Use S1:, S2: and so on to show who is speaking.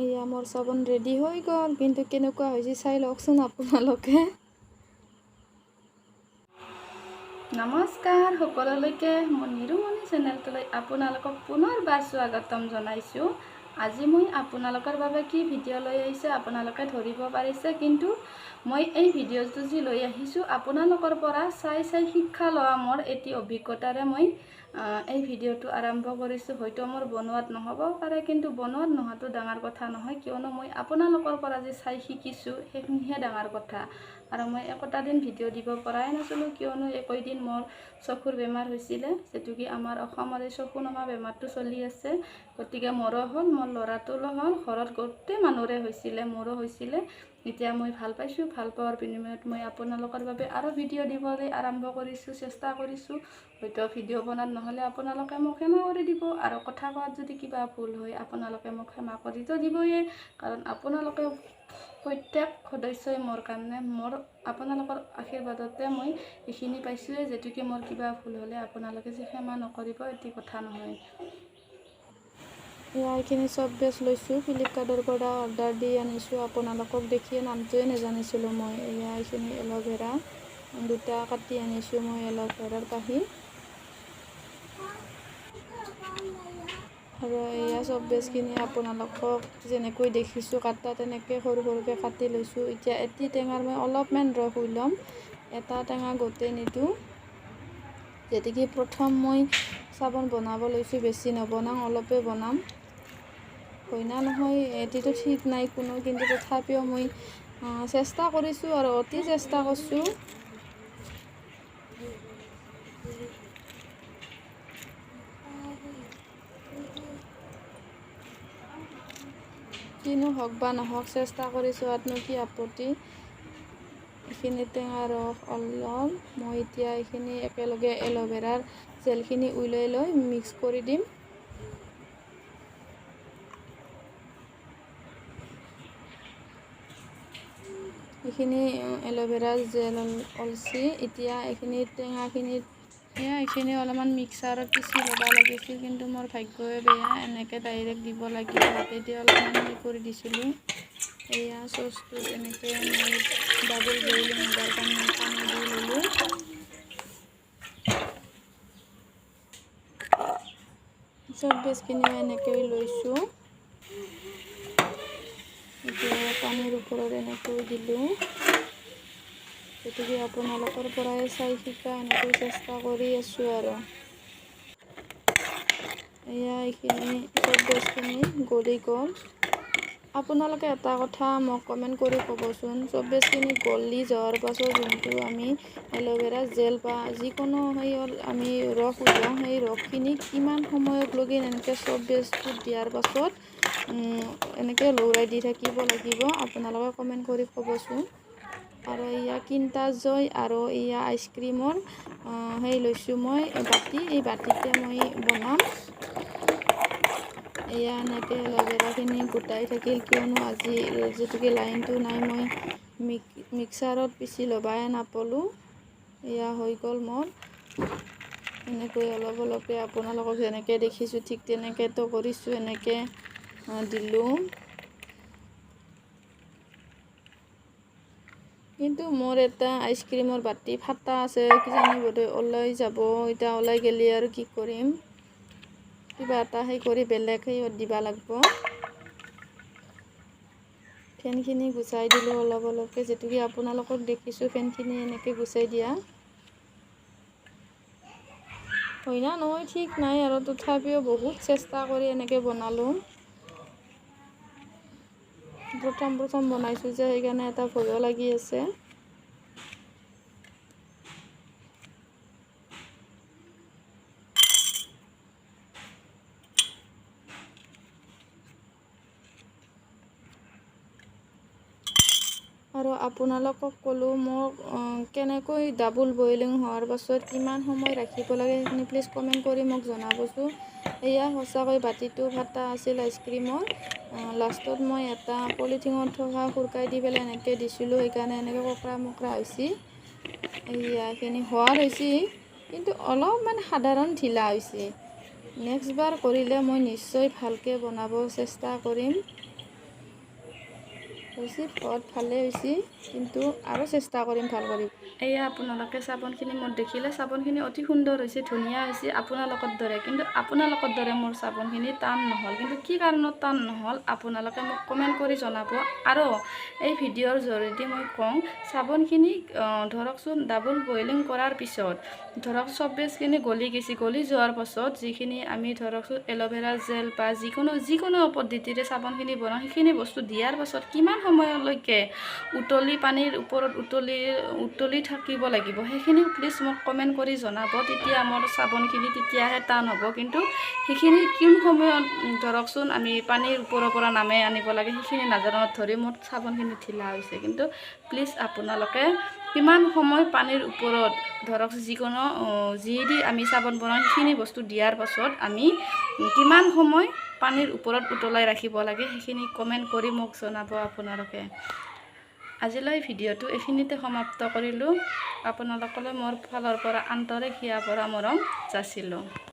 S1: এয়া মোৰ চাবোন ৰেডি হৈ গ'ল, কিন্তু কেনেকুৱা হৈছে চাই লওকচোন আপোনালোকে। নমস্কাৰ সকলোলৈকে, মোৰ নিৰুমণি চেনেলটোলৈ আপোনালোকক পুনৰবাৰ স্বাগতম জনাইছোঁ। আজি মই আপোনালোকৰ বাবে কি ভিডিঅ' লৈ আহিছোঁ আপোনালোকে ধৰিব পাৰিছে, কিন্তু মই এই ভিডিঅ'টো যি লৈ আহিছোঁ আপোনালোকৰ পৰা চাই শিক্ষা লোৱা মোৰ এটি অভিজ্ঞতাৰে মই এই ভিডিঅ'টো আৰম্ভ কৰিছোঁ। হয়তো মোৰ বনোৱাত নহ'ব পাৰে, কিন্তু বনোৱাত নোহোৱাটো ডাঙৰ কথা নহয়, কিয়নো মই আপোনালোকৰ পৰা যে চাই শিকিছোঁ সেইখিনিহে ডাঙৰ কথা। আৰু মই একোটা দিন ভিডিঅ' দিব পৰাই নাছিলোঁ, কিয়নো একৈদিন মোৰ চকুৰ বেমাৰ হৈছিলে, যিটো কি আমাৰ অসমৰে চকু নমা বেমাৰটো চলি আছে। গতিকে মোৰো হ'ল, মোৰ ল'ৰাটোৰো হ'ল, ঘৰত গোটেই মানুহৰে হৈছিলে, মোৰো হৈছিলে। এতিয়া মই ভাল পাইছোঁ, ভাল পোৱাৰ বিনিময়ত মই আপোনালোকৰ বাবে আৰু ভিডিঅ' দিবলৈ আৰম্ভ কৰিছোঁ, চেষ্টা কৰিছোঁ। হয়তো ভিডিঅ' বনাত নহ'লে আপোনালোকে মোক ক্ষমা কৰি দিব, আৰু কথা কোৱাত যদি কিবা ভুল হয় আপোনালোকে মোক ক্ষমা কৰিতো দিবয়ে, কাৰণ আপোনালোকে প্ৰত্যেক সদস্যই মোৰ কাৰণে, মোৰ আপোনালোকৰ আশীৰ্বাদতে মই এইখিনি পাইছোঁৱে, যিটোকে মোৰ কিবা ভুল হ'লে আপোনালোকে যে ক্ষমা নকৰিব এটি কথা নহয়। এয়া এইখিনি চব বেচ লৈছোঁ, ফ্লিপকাৰ্টৰ পৰা অৰ্ডাৰ দি আনিছোঁ। আপোনালোকক দেখিয়ে নামটোৱে নাজানিছিলোঁ মই। এয়া এইখিনি এল'ভেৰা দুটা কাটি আনিছোঁ মই, এল'ভেৰাৰ পাহি। আৰু এয়া চব বেচখিনি আপোনালোকক যেনেকৈ দেখিছোঁ কাটা, তেনেকৈ সৰু সৰুকৈ কাটি লৈছোঁ। এতিয়া এটি টেঙাৰ মই অলপমান ৰস ল'ম, এটা টেঙা গোটেই নিদিওঁ। যেতিকে প্ৰথম মই চাবোন বনাব লৈছোঁ, বেছি নবনাওঁ, অলপে বনাম। হয় না নহয় এটিতো ঠিক নাই কোনো, কিন্তু তথাপিও মই চেষ্টা কৰিছোঁ আৰু অতি চেষ্টা কৰিছোঁ। কিনো হওক বা নহওক, চেষ্টা কৰি চোৱাতনো কি আপত্তি। এইখিনি টেঙা ৰস অলপ মই এতিয়া এইখিনি একেলগে এল'ভেৰাৰ জেলখিনি উলিয়াই লৈ মিক্স কৰি দিম। এইখিনি এল'ভেৰা জেল অলছি, এতিয়া এইখিনি টেঙাখিনিত এইখিনি অলপমান মিক্সাৰত পিচি ল'ব লাগিছিল, কিন্তু মোৰ ভাগ্যই বেয়া, এনেকৈ ডাইৰেক্ট দিব লাগিব। হাতেদি অলপমান কৰি দিছিলোঁ। এয়া চচটো এনেকৈ মই ডাবল বইলিং হ'বৰ কাৰণে পানী দি ল'লোঁ। চব বেচখিনি এনেকৈ লৈছোঁ। এতিয়া পানীৰ ওপৰত এনেকৈ দিলোঁ। গতিকে আপোনালোকৰ পৰাই চাই শিকা এনেকৈ চেষ্টা কৰি আছোঁ আৰু। এয়া এইখিনি চব বেচখিনি গলি গ'ল। আপোনালোকে এটা কথা মোক কমেণ্ট কৰি ক'বচোন, চব বেচখিনি গলি যোৱাৰ পাছত যোনটো আমি এল'ভেৰা জেল বা যিকোনো হেৰিয়ত আমি ৰস উলিয়াওঁ, সেই ৰসখিনি কিমান সময়লৈকে এনেকৈ চব বেচটোত দিয়াৰ পাছত এনেকৈ লৰাই দি থাকিব লাগিব, আপোনালোকে কমেণ্ট কৰি ক'বচোন। আৰু এয়া কিণ্টা জয় আৰু এয়া আইচক্ৰীমৰ সেই লৈছোঁ মই বাতি, এই বাতিতে মই বনাম। এয়া এনেকৈ এল'ভেৰাখিনি গোটাই থাকিল, কিয়নো আজি যিটোকে লাইনটো নাই, মই মিক্সাৰত পিচি ল'বাই নাপালোঁ। এয়া হৈ গ'ল মোৰ। এনেকৈ অলপ অলপকৈ আপোনালোকক যেনেকৈ দেখিছোঁ ঠিক তেনেকৈতো কৰিছোঁ, এনেকৈ দিলোঁ। কিন্তু মোৰ এটা আইচক্ৰীমৰ বাতি ফাটা আছে, কিজানি বোধহয় ওলাই যাব। এতিয়া ওলাই গ'লে আৰু কি কৰিম, কিবা এটা সেই কৰি বেলেগ সেইত দিবা লাগিব। ফেনখিনি গুচাই দিলোঁ অলপ অলপকৈ, যেতুকে আপোনালোকক দেখিছোঁ ফেনখিনি এনেকৈ গুচাই দিয়া। হয় না নহয় ঠিক নাই, আৰু তথাপিও বহুত চেষ্টা কৰি এনেকৈ বনালোঁ। প্ৰথম বনাইছোঁ যে সেইকাৰণে এটা ভয়ো লাগি আছে। আৰু আপোনালোকক ক'লোঁ মোক কেনেকৈ ডাবল বইলিং হোৱাৰ পাছত কিমান সময় ৰাখিব লাগে, সেইখিনি প্লিজ কমেণ্ট কৰি মোক জনাবচোন। এয়া সঁচাকৈ বাতিটো ফাটা আছিল আইচক্ৰীমৰ। লাষ্টত মই এটা পলিথিনত থকা সুৰকাই দি পেলাই এনেকৈ দিছিলোঁ, সেইকাৰণে এনেকৈ ককৰা মকৰা হৈছে। এইখিনি হোৱাৰ হৈছে, কিন্তু অলপমান সাধাৰণ ঢিলা হৈছে। নেক্সট বাৰ কৰিলে মই নিশ্চয় ভালকৈ বনাব চেষ্টা কৰিম। হৈছে বহুত ভালে হৈছে, কিন্তু আৰু চেষ্টা কৰিম ভাল কৰিম। এয়া আপোনালোকে চাবোনখিনি মোৰ দেখিলে চাবোনখিনি অতি সুন্দৰ হৈছে, ধুনীয়া হৈছে আপোনালোকৰ দৰে। কিন্তু আপোনালোকৰ দৰে মোৰ চাবোনখিনি টান নহ'ল। কিন্তু কি কাৰণত টান নহ'ল আপোনালোকে মোক কমেণ্ট কৰি জনাব। আৰু এই ভিডিঅ'ৰ জৰিয়তে মই কওঁ, চাবোনখিনি ধৰকচোন ডাবল বইলিং কৰাৰ পিছত ধৰক চব বেজখিনি গলি গৈছে, গলি যোৱাৰ পাছত যিখিনি আমি ধৰকচোন এল'ভেৰা জেল বা যিকোনো পদ্ধতিৰে চাবোনখিনি বনাওঁ, সেইখিনি বস্তু দিয়াৰ পাছত কিমান সময়লৈকে পানীৰ ওপৰত উতলি থাকিব লাগিব, সেইখিনি প্লিজ মোক কমেণ্ট কৰি জনাব। তেতিয়া মোৰ চাবোনখিনি তেতিয়াহে টান হ'ব। কিন্তু সেইখিনি কোন সময়ত ধৰকচোন আমি পানীৰ ওপৰৰ পৰা নামাই আনিব লাগে সেইখিনি নাজানাত ধৰি মোৰ চাবোনখিনি ঢিলা হৈছে। কিন্তু প্লিজ আপোনালোকে কিমান সময় পানীৰ ওপৰত ধৰক যি দি আমি চাবোন বনাওঁ সেইখিনি বস্তু দিয়াৰ পাছত আমি কিমান সময় পানীৰ ওপৰত উতলাই ৰাখিব লাগে সেইখিনি কমেণ্ট কৰি মোক জনাব আপোনালোকে। আজিলৈ ভিডিঅ'টো এইখিনিতে সমাপ্ত কৰিলোঁ। আপোনালোকলৈ মোৰ ফালৰ পৰা আন্তৰিক হিয়া ভৰা মৰম যাচিলোঁ।